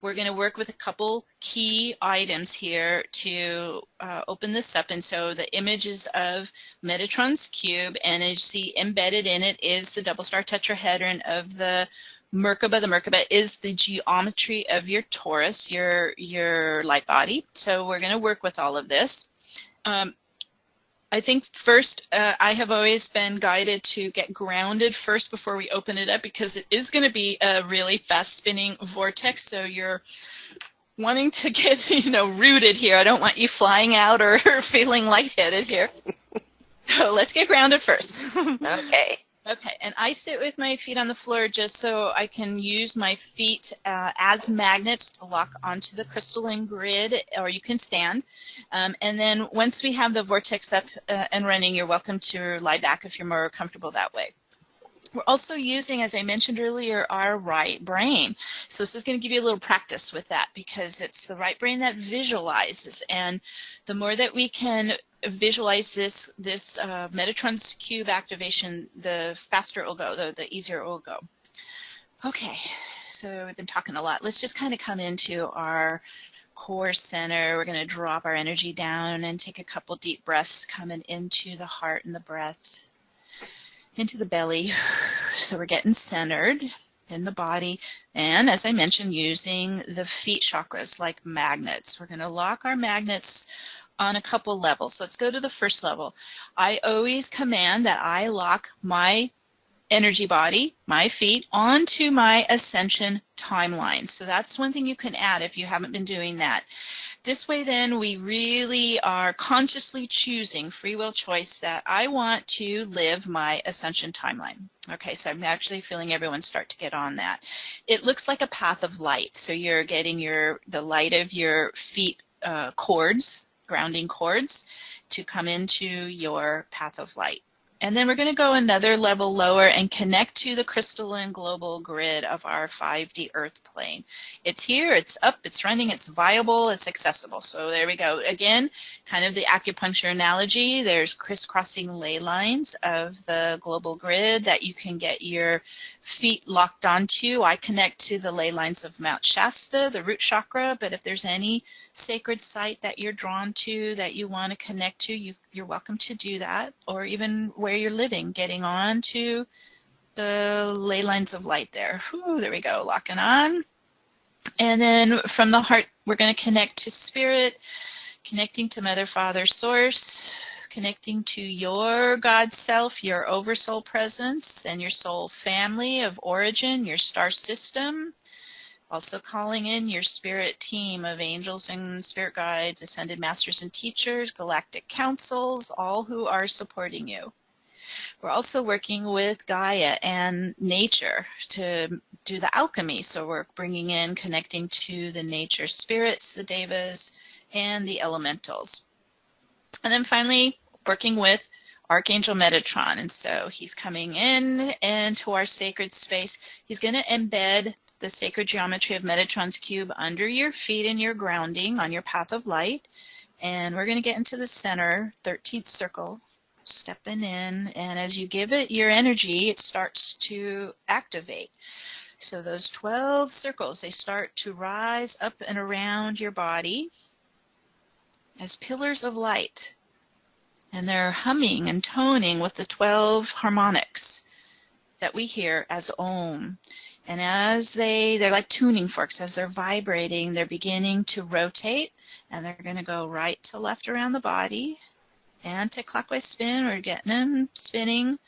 we're going to work with a couple key items here to open this up. And so the images of Metatron's cube, and as you see embedded in it is the double star tetrahedron of the Merkaba. The Merkaba is the geometry of your torus, your light body. So we're going to work with all of this. I think first, I have always been guided to get grounded first before we open it up, because it is going to be a really fast spinning vortex. So you're wanting to get, rooted here. I don't want you flying out or feeling lightheaded here. So let's get grounded first. Okay. Okay, and I sit with my feet on the floor just so I can use my feet as magnets to lock onto the crystalline grid, or you can stand. And then once we have the vortex up and running, you're welcome to lie back if you're more comfortable that way. We're also using, as I mentioned earlier, our right brain. So this is going to give you a little practice with that, because it's the right brain that visualizes. And the more that we can visualize this Metatron's cube activation, the faster it will go, the easier it will go. Okay, so we've been talking a lot. Let's just kind of come into our core center. We're going to drop our energy down and take a couple deep breaths coming into the heart and the breath, into the belly. So we're getting centered in the body. And as I mentioned, using the feet chakras like magnets. We're going to lock our magnets on a couple levels. Let's go to the first level. I always command that I lock my energy body, my feet, onto my ascension timeline. So that's one thing you can add if you haven't been doing that. This way then we really are consciously choosing, free will choice, that I want to live my ascension timeline. Okay, so I'm actually feeling everyone start to get on that. It looks like a path of light. So you're getting the light of your feet cords, grounding cords, to come into your path of light. And then we're going to go another level lower and connect to the crystalline global grid of our 5D Earth plane. It's here, it's up, it's running, it's viable, it's accessible. So there we go. Again, kind of the acupuncture analogy. There's crisscrossing ley lines of the global grid that you can get your feet locked onto. I connect to the ley lines of Mount Shasta, the root chakra, but if there's any sacred site that you're drawn to, that you want to connect to, you're welcome to do that, or even where you're living, getting on to the ley lines of light there. Whew, there we go, locking on. And then from the heart, we're going to connect to spirit, connecting to Mother, Father, Source, connecting to your God self, your oversoul presence, and your soul family of origin, your star system. Also calling in your spirit team of angels and spirit guides, ascended masters and teachers, galactic councils, all who are supporting you. We're also working with Gaia and nature to do the alchemy. So we're bringing in, connecting to the nature spirits, the devas, and the elementals. And then finally, working with Archangel Metatron. And so he's coming in into our sacred space. He's going to embed the sacred geometry of Metatron's cube under your feet and your grounding on your path of light. And we're going to get into the center, 13th circle, stepping in. And as you give it your energy, it starts to activate. So those 12 circles, they start to rise up and around your body as pillars of light. And they're humming and toning with the 12 harmonics that we hear as Om. And as they're like tuning forks, as they're vibrating, they're beginning to rotate, and they're going to go right to left around the body, anti-clockwise spin. We're getting them spinning.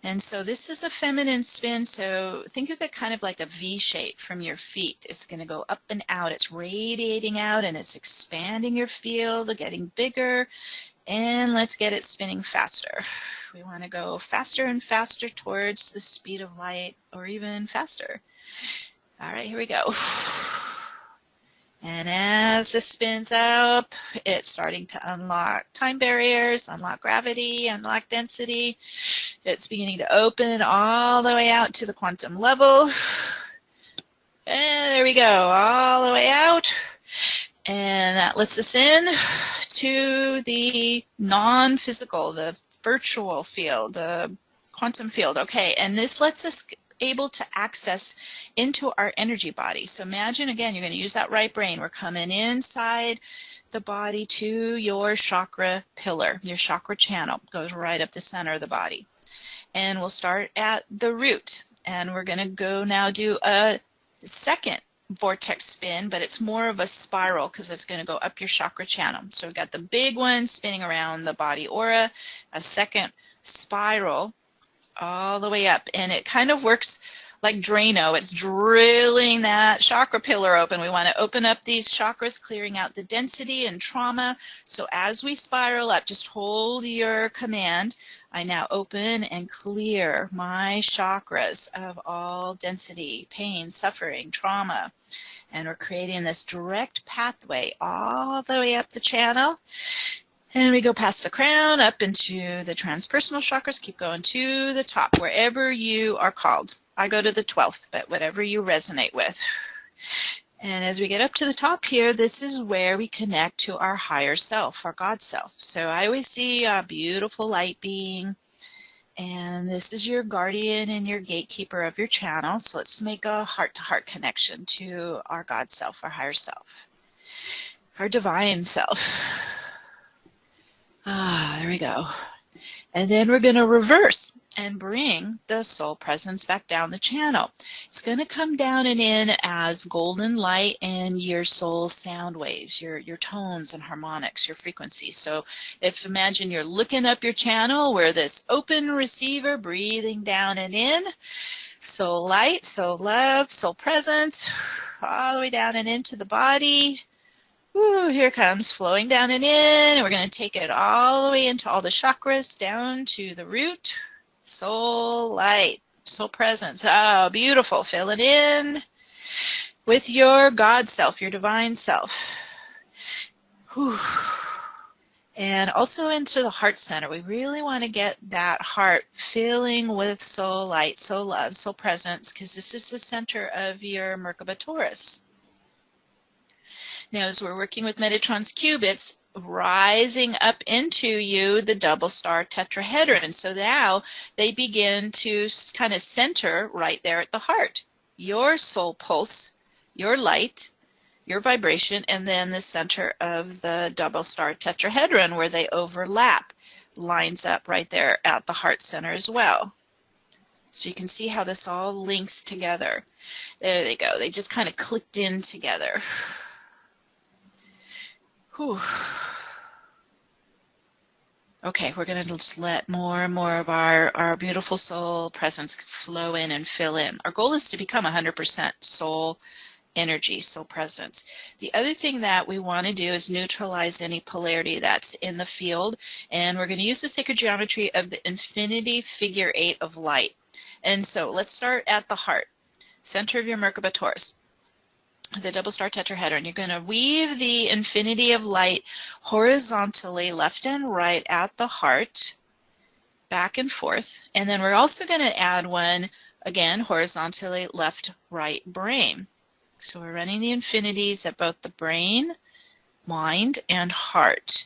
And so this is a feminine spin, so think of it kind of like a V shape from your feet. It's going to go up and out. It's radiating out, and it's expanding your field, getting bigger. And let's get it spinning faster. We want to go faster and faster towards the speed of light, or even faster. All right, here we go. And as this spins up, it's starting to unlock time barriers, unlock gravity, unlock density. It's beginning to open all the way out to the quantum level. And there we go, all the way out. And that lets us in to the non-physical, the virtual field, the quantum field. Okay, and this lets us able to access into our energy body. So imagine, again, you're going to use that right brain. We're coming inside the body to your chakra pillar. Your chakra channel goes right up the center of the body. And we'll start at the root. And we're going to go now do a second vortex spin, but it's more of a spiral because it's going to go up your chakra channel. So we've got the big one spinning around the body aura, a second spiral all the way up, and it kind of works like Drano. It's drilling that chakra pillar open. We want to open up these chakras, clearing out the density and trauma. So as we spiral up, just hold your command. I now open and clear my chakras of all density, pain, suffering, trauma. And we're creating this direct pathway all the way up the channel. And we go past the crown, up into the transpersonal chakras, keep going to the top, wherever you are called. I go to the 12th, but whatever you resonate with. And as we get up to the top here, this is where we connect to our higher self, our God self. So I always see a beautiful light being, and this is your guardian and your gatekeeper of your channel. So let's make a heart-to-heart connection to our God self, our higher self, our divine self. There we go. And then we're going to reverse and bring the soul presence back down the channel. It's going to come down and in as golden light and your soul sound waves, your tones and harmonics, your frequencies. So if imagine you're looking up your channel, we're this open receiver breathing down and in. Soul light, soul love, soul presence, all the way down and into the body. Ooh, here it comes, flowing down and in. We're going to take it all the way into all the chakras, down to the root. Soul light, soul presence. Oh, beautiful. Fill it in with your God self, your divine self. Whew. And also into the heart center. We really want to get that heart filling with soul light, soul love, soul presence, because this is the center of your Merkaba Taurus. Now, as we're working with Metatron's cube, it's rising up into you the double star tetrahedron. So now they begin to kind of center right there at the heart. Your soul pulse, your light, your vibration, and then the center of the double star tetrahedron where they overlap lines up right there at the heart center as well. So you can see how this all links together. There they go. They just kind of clicked in together. Whew. Okay, we're going to just let more and more of our beautiful soul presence flow in and fill in. Our goal is to become 100% soul energy, soul presence. The other thing that we want to do is neutralize any polarity that's in the field, and we're going to use the sacred geometry of the infinity figure 8 of light. And so let's start at the heart, center of your Merkaba Taurus. The double star tetrahedron. You're going to weave the infinity of light horizontally left and right at the heart, back and forth. And then we're also going to add one, again, horizontally left, right brain. So we're running the infinities at both the brain, mind, and heart.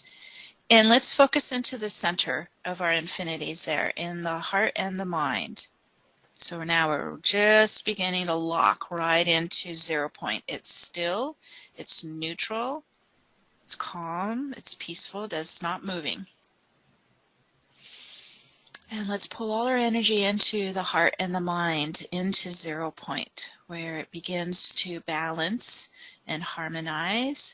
And let's focus into the center of our infinities there, in the heart and the mind. So now we're just beginning to lock right into 0 point. It's still, it's neutral, it's calm, it's peaceful, it's not moving. And let's pull all our energy into the heart and the mind, into 0 point, where it begins to balance and harmonize.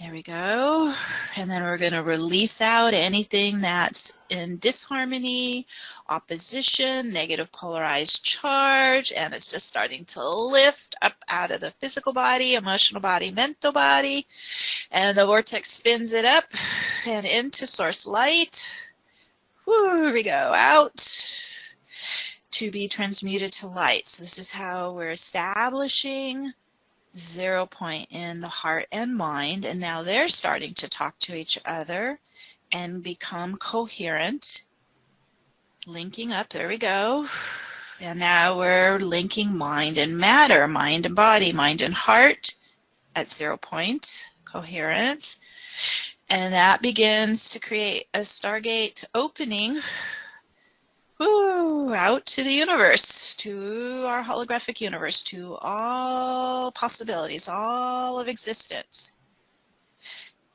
There we go. And then we're going to release out anything that's in disharmony, opposition, negative polarized charge, and it's just starting to lift up out of the physical body, emotional body, mental body, and the vortex spins it up and into source light. Woo, here we go, out to be transmuted to light. So this is how we're establishing 0 point in the heart and mind, and now they're starting to talk to each other and become coherent, linking up. There we go. And now we're linking mind and matter, mind and body, mind and heart at 0 point, coherence. And that begins to create a stargate opening. Whoo, out to the universe, to our holographic universe, to all possibilities, all of existence.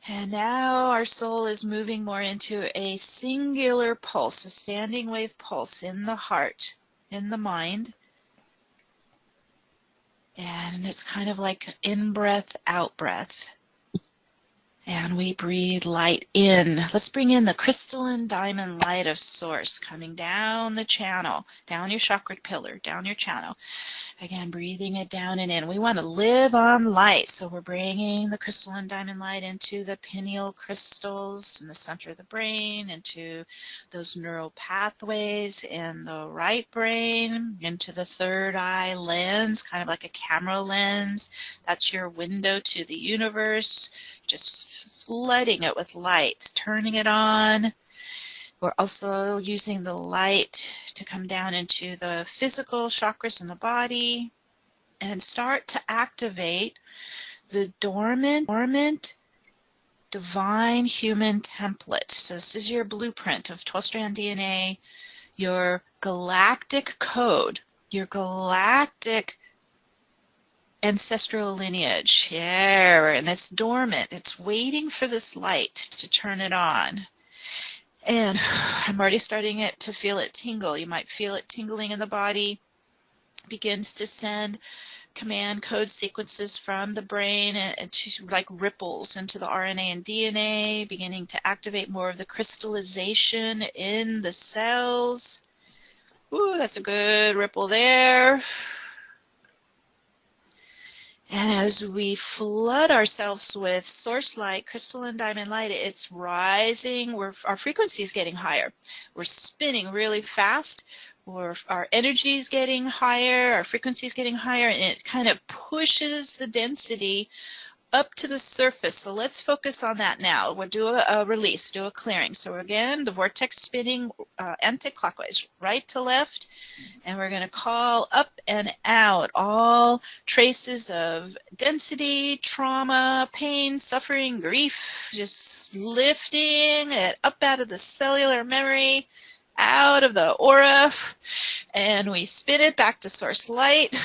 And now our soul is moving more into a singular pulse, a standing wave pulse in the heart, in the mind. And it's kind of like in-breath, out-breath. And we breathe light in. Let's bring in the crystalline diamond light of Source coming down the channel, down your chakra pillar, down your channel. Again, breathing it down and in. We want to live on light, so we're bringing the crystalline diamond light into the pineal crystals in the center of the brain, into those neural pathways in the right brain, into the third eye lens, kind of like a camera lens. That's your window to the universe. Just flooding it with light, turning it on. We're also using the light to come down into the physical chakras in the body and start to activate the dormant divine human template. So this is your blueprint of 12-strand DNA, your galactic code, your galactic ancestral lineage. Yeah, and it's dormant. It's waiting for this light to turn it on. And I'm already starting to feel it tingle. You might feel it tingling in the body. Begins to send command code sequences from the brain and to, like ripples into the RNA and DNA, beginning to activate more of the crystallization in the cells. Ooh, that's a good ripple there. And as we flood ourselves with source light, crystalline diamond light, it's rising. Our frequency is getting higher. We're spinning really fast. Our energy is getting higher. Our frequency is getting higher. And it kind of pushes the density up to the surface. So let's focus on that now. We'll do a release, do a clearing. So again, the vortex spinning anti-clockwise, right to left. And we're going to call up and out all traces of density, trauma, pain, suffering, grief, just lifting it up out of the cellular memory, out of the aura, and we spin it back to source light.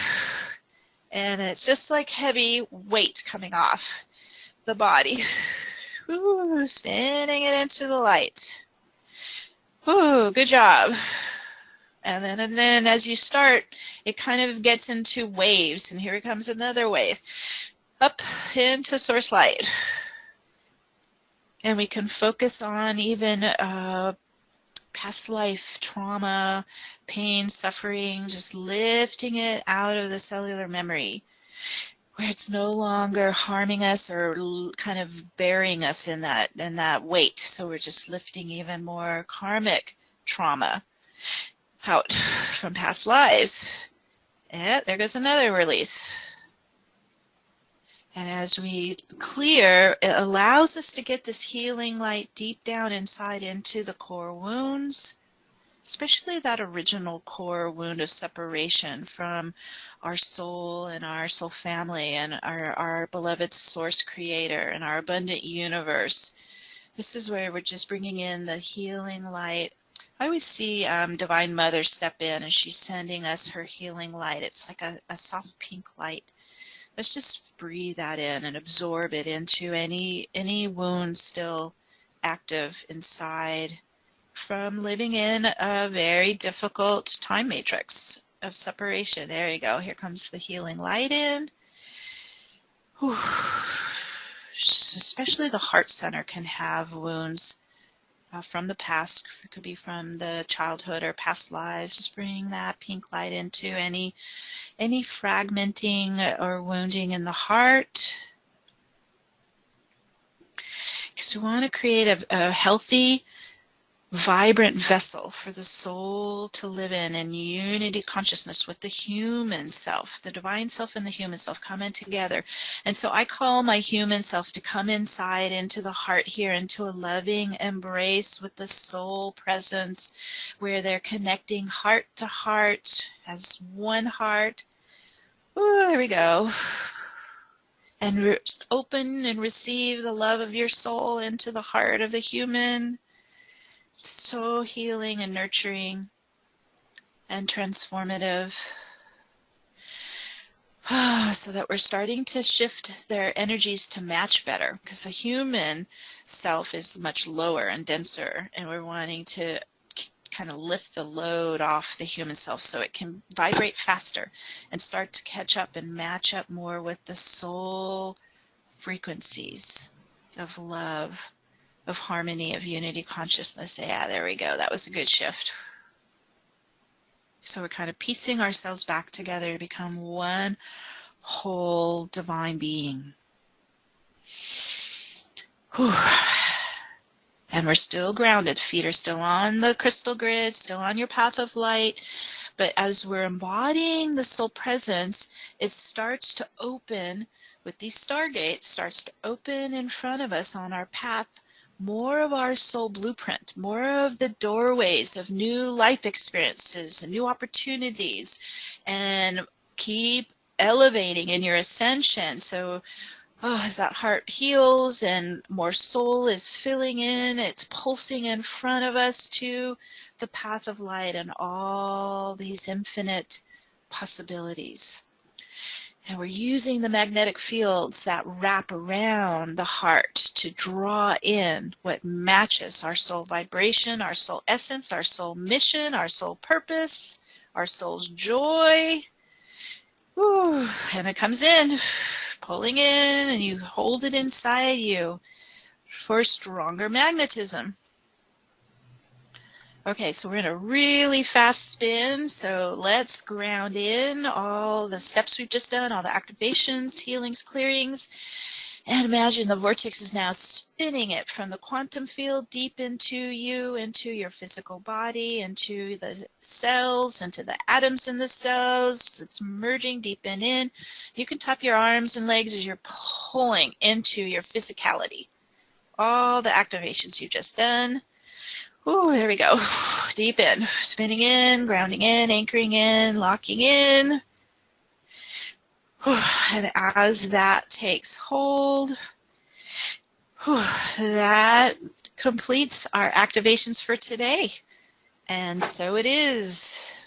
And it's just like heavy weight coming off the body. Ooh, spinning it into the light. Ooh, good job. And then as you start, it kind of gets into waves. And here comes another wave. Up into source light. And we can focus on even past life trauma, pain, suffering, just lifting it out of the cellular memory where it's no longer harming us or kind of burying us in that weight. So we're just lifting even more karmic trauma out from past lives. Yeah, there goes another release. And as we clear, it allows us to get this healing light deep down inside into the core wounds, especially that original core wound of separation from our soul and our soul family and our beloved source creator and our abundant universe. This is where we're just bringing in the healing light. I always see Divine Mother step in and she's sending us her healing light. It's like a soft pink light. Let's just breathe that in and absorb it into any wound still active inside from living in a very difficult time matrix of separation. There you go. Here comes the healing light in. Whew. Especially the heart center can have wounds from the past. It could be from the childhood or past lives. Just bring that pink light into any fragmenting or wounding in the heart. Because we want to create a healthy, vibrant vessel for the soul to live in unity consciousness with the human self, the divine self and the human self coming together. And so I call my human self to come inside into the heart here, into a loving embrace with the soul presence where they're connecting heart to heart as one heart. Ooh, there we go. And just open and receive the love of your soul into the heart of the human. So healing and nurturing. and transformative. So that we're starting to shift their energies to match better, because the human self is much lower and denser, and we're wanting to kind of lift the load off the human self so it can vibrate faster and start to catch up and match up more with the soul frequencies of love, of harmony, of unity consciousness. Yeah, there we go. That was a good shift. So we're kind of piecing ourselves back together to become one whole divine being. Whew. And we're still grounded. Feet are still on the crystal grid, still on your path of light. But as we're embodying the soul presence, it starts to open with these stargates, starts to open in front of us on our path more of our soul blueprint, more of the doorways of new life experiences and new opportunities, and keep elevating in your ascension. So as that heart heals and more soul is filling in, it's pulsing in front of us to the path of light and all these infinite possibilities. And we're using the magnetic fields that wrap around the heart to draw in what matches our soul vibration, our soul essence, our soul mission, our soul purpose, our soul's joy. Woo, and it comes in, pulling in, and you hold it inside you for stronger magnetism. Okay, so we're in a really fast spin, so let's ground in all the steps we've just done, all the activations, healings, clearings, and imagine the vortex is now spinning it from the quantum field deep into you, into your physical body, into the cells, into the atoms in the cells. It's merging deep and in. You can tap your arms and legs as you're pulling into your physicality. All the activations you've just done. Ooh, there we go. Deep in, spinning in, grounding in, anchoring in, locking in. And as that takes hold, that completes our activations for today. And so it is.